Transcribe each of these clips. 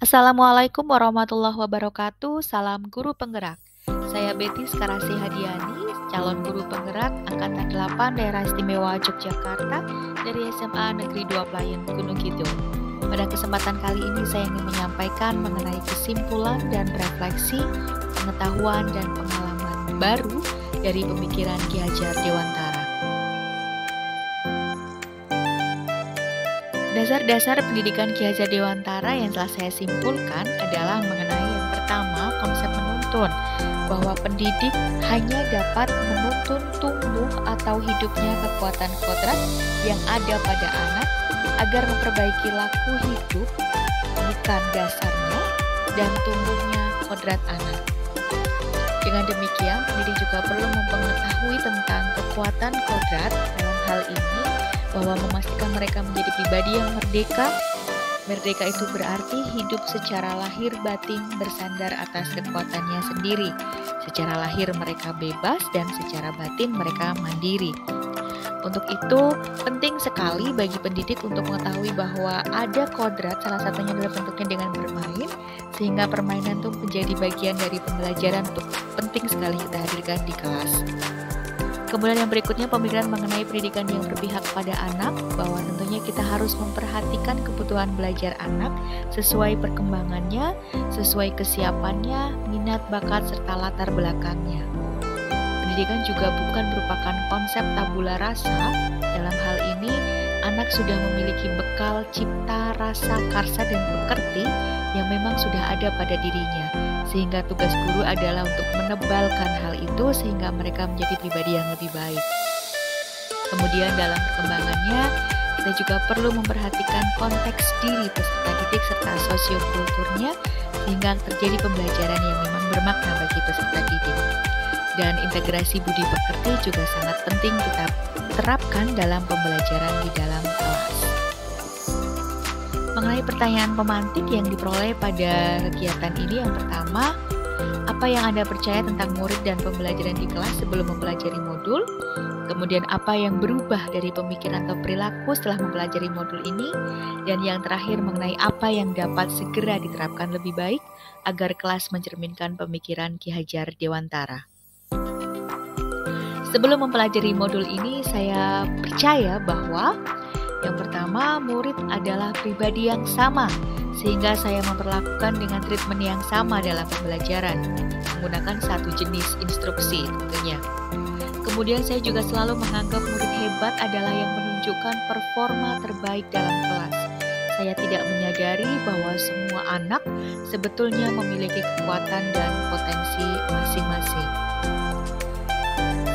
Assalamualaikum warahmatullahi wabarakatuh. Salam guru penggerak. Saya Betty Skarasi Hadiani, calon guru penggerak angkatan 8 Daerah Istimewa Yogyakarta dari SMA Negeri 2 Playan Gunung Kidul. Pada kesempatan kali ini saya ingin menyampaikan mengenai kesimpulan dan refleksi pengetahuan dan pengalaman baru dari pemikiran Ki Hajar Dewantara. Dasar-dasar pendidikan Ki Hajar Dewantara yang telah saya simpulkan adalah mengenai yang pertama, konsep menuntun, bahwa pendidik hanya dapat menuntun tumbuh atau hidupnya kekuatan kodrat yang ada pada anak agar memperbaiki laku hidup, bukan dasarnya, dan tumbuhnya kodrat anak. Dengan demikian, pendidik juga perlu mengetahui tentang kekuatan kodrat dalam hal ini, bahwa memastikan mereka menjadi pribadi yang merdeka. Merdeka itu berarti hidup secara lahir batin bersandar atas kekuatannya sendiri. Secara lahir mereka bebas dan secara batin mereka mandiri. Untuk itu, penting sekali bagi pendidik untuk mengetahui bahwa ada kodrat, salah satunya adalah bentuknya dengan bermain, sehingga permainan itu menjadi bagian dari pembelajaran untuk penting sekali kita hadirkan di kelas. Kemudian yang berikutnya, pemikiran mengenai pendidikan yang berpihak pada anak, bahwa tentunya kita harus memperhatikan kebutuhan belajar anak sesuai perkembangannya, sesuai kesiapannya, minat, bakat, serta latar belakangnya. Pendidikan juga bukan merupakan konsep tabula rasa. Dalam hal ini, anak sudah memiliki bekal cipta, rasa, karsa, dan pekerti yang memang sudah ada pada dirinya. Sehingga tugas guru adalah untuk menebalkan hal itu sehingga mereka menjadi pribadi yang lebih baik. Kemudian dalam perkembangannya, kita juga perlu memperhatikan konteks diri peserta didik serta sosiokulturnya sehingga terjadi pembelajaran yang memang bermakna bagi peserta didik. Dan integrasi budi pekerti juga sangat penting kita terapkan dalam pembelajaran di dalam kelas. Mengenai pertanyaan pemantik yang diperoleh pada kegiatan ini, yang pertama, apa yang Anda percaya tentang murid dan pembelajaran di kelas sebelum mempelajari modul? Kemudian apa yang berubah dari pemikiran atau perilaku setelah mempelajari modul ini? Dan yang terakhir mengenai apa yang dapat segera diterapkan lebih baik agar kelas mencerminkan pemikiran Ki Hajar Dewantara. Sebelum mempelajari modul ini, saya percaya bahwa yang pertama, murid adalah pribadi yang sama, sehingga saya memperlakukan dengan treatment yang sama dalam pembelajaran, menggunakan satu jenis instruksi tentunya. Kemudian saya juga selalu menganggap murid hebat adalah yang menunjukkan performa terbaik dalam kelas. Saya tidak menyadari bahwa semua anak sebetulnya memiliki kekuatan dan potensi masing-masing.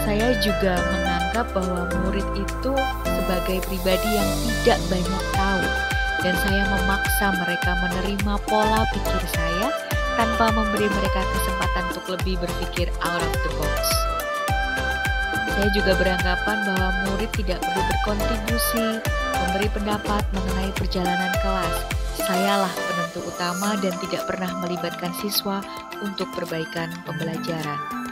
Saya juga menganggap bahwa murid itu sebagai pribadi yang tidak banyak tahu, dan saya memaksa mereka menerima pola pikir saya tanpa memberi mereka kesempatan untuk lebih berpikir out of the box. Saya juga beranggapan bahwa murid tidak perlu berkontribusi, memberi pendapat mengenai perjalanan kelas. Sayalah penentu utama dan tidak pernah melibatkan siswa untuk perbaikan pembelajaran.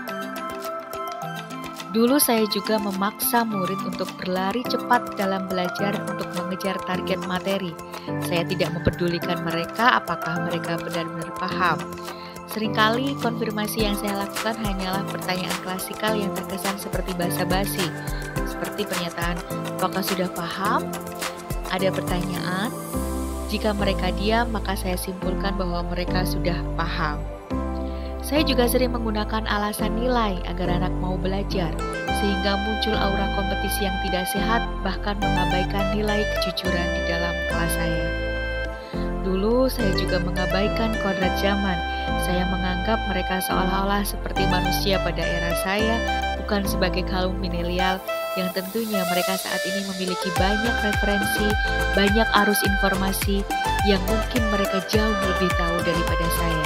Dulu saya juga memaksa murid untuk berlari cepat dalam belajar untuk mengejar target materi. Saya tidak mempedulikan mereka apakah mereka benar-benar paham. Seringkali konfirmasi yang saya lakukan hanyalah pertanyaan klasikal yang terkesan seperti basa-basi. Seperti pernyataan, apakah sudah paham? Ada pertanyaan? Jika mereka diam, maka saya simpulkan bahwa mereka sudah paham. Saya juga sering menggunakan alasan nilai agar anak mau belajar, sehingga muncul aura kompetisi yang tidak sehat, bahkan mengabaikan nilai kejujuran di dalam kelas saya. Dulu saya juga mengabaikan kodrat zaman. Saya menganggap mereka seolah-olah seperti manusia pada era saya, bukan sebagai kaum milenial yang tentunya mereka saat ini memiliki banyak referensi, banyak arus informasi yang mungkin mereka jauh lebih tahu daripada saya.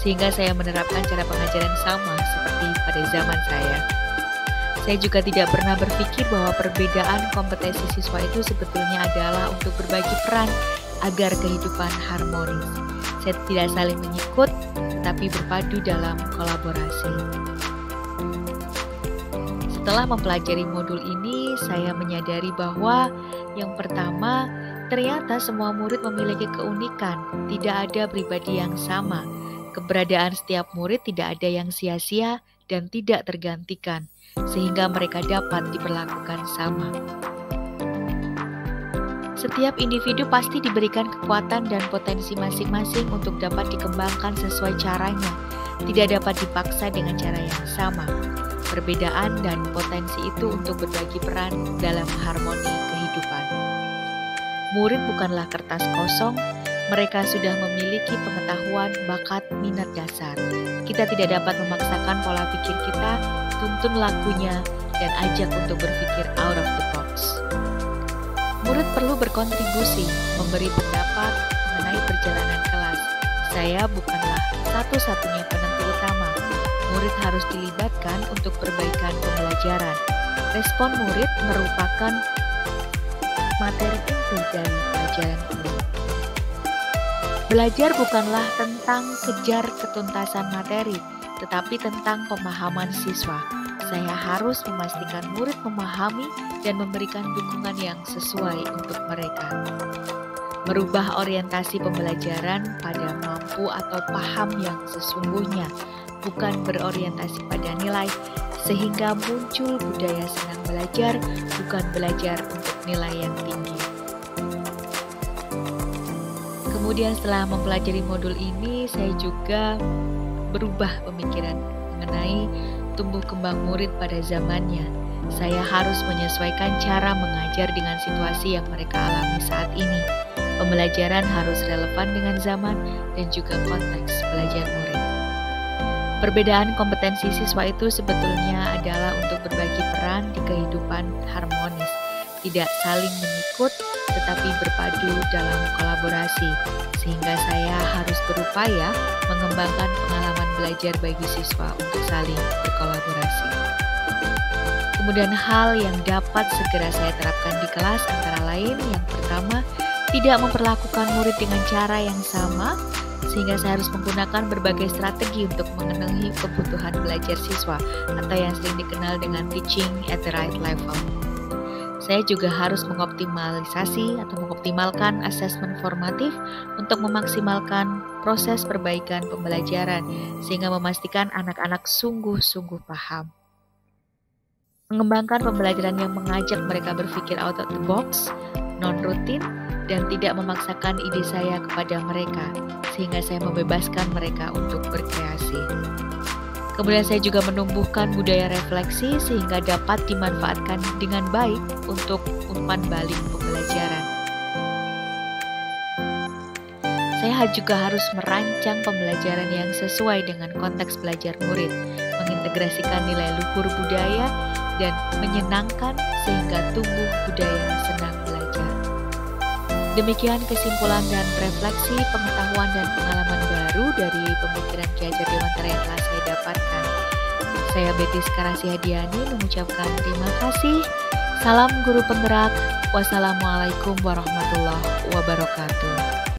Sehingga saya menerapkan cara pengajaran sama seperti pada zaman saya. Saya juga tidak pernah berpikir bahwa perbedaan kompetensi siswa itu sebetulnya adalah untuk berbagi peran agar kehidupan harmonis. Saya tidak saling menyikut, tetapi berpadu dalam kolaborasi. Setelah mempelajari modul ini, saya menyadari bahwa yang pertama, Ternyata semua murid memiliki keunikan, tidak ada pribadi yang sama. Keberadaan setiap murid tidak ada yang sia-sia dan tidak tergantikan, sehingga mereka dapat diperlakukan sama. Setiap individu pasti diberikan kekuatan dan potensi masing-masing untuk dapat dikembangkan sesuai caranya, tidak dapat dipaksa dengan cara yang sama. Perbedaan dan potensi itu untuk berbagi peran dalam harmoni kehidupan. Murid bukanlah kertas kosong, mereka sudah memiliki pengetahuan, bakat, minat dasar. Kita tidak dapat memaksakan pola pikir kita, tuntun lakunya, dan ajak untuk berpikir out of the box. Murid perlu berkontribusi, memberi pendapat mengenai perjalanan kelas. Saya bukanlah satu-satunya penentu utama. Murid harus dilibatkan untuk perbaikan pembelajaran. Respon murid merupakan materi inti dari pelajaran ini. Belajar bukanlah tentang kejar ketuntasan materi, tetapi tentang pemahaman siswa. Saya harus memastikan murid memahami dan memberikan dukungan yang sesuai untuk mereka. Merubah orientasi pembelajaran pada mampu atau paham yang sesungguhnya, bukan berorientasi pada nilai, sehingga muncul budaya senang belajar, bukan belajar untuk nilai yang tinggi. Kemudian setelah mempelajari modul ini, saya juga berubah pemikiran mengenai tumbuh kembang murid pada zamannya. Saya harus menyesuaikan cara mengajar dengan situasi yang mereka alami saat ini. Pembelajaran harus relevan dengan zaman dan juga konteks belajar murid. Perbedaan kompetensi siswa itu sebetulnya adalah untuk berbagi peran di kehidupan harmonis, tidak saling mengikut tetapi berpadu dalam kolaborasi, sehingga saya harus berupaya mengembangkan pengalaman belajar bagi siswa untuk saling berkolaborasi. Kemudian hal yang dapat segera saya terapkan di kelas antara lain, yang pertama, tidak memperlakukan murid dengan cara yang sama, sehingga saya harus menggunakan berbagai strategi untuk memenuhi kebutuhan belajar siswa atau yang sering dikenal dengan teaching at the right level. Saya juga harus mengoptimalkan asesmen formatif untuk memaksimalkan proses perbaikan pembelajaran sehingga memastikan anak-anak sungguh-sungguh paham. Mengembangkan pembelajaran yang mengajak mereka berpikir out of the box, non-rutin, dan tidak memaksakan ide saya kepada mereka, sehingga saya membebaskan mereka untuk berkreasi. Kemudian saya juga menumbuhkan budaya refleksi sehingga dapat dimanfaatkan dengan baik untuk umpan balik pembelajaran. Saya juga harus merancang pembelajaran yang sesuai dengan konteks belajar murid, mengintegrasikan nilai luhur budaya, dan menyenangkan sehingga tumbuh budaya senang belajar. Demikian kesimpulan dan refleksi pengetahuan dan pengalaman baru dari pemikiran Ki Hajar Dewantara yang telah saya dapatkan. Saya Betty Skarasihadiani mengucapkan terima kasih. Salam guru penggerak. Wassalamualaikum warahmatullahi wabarakatuh.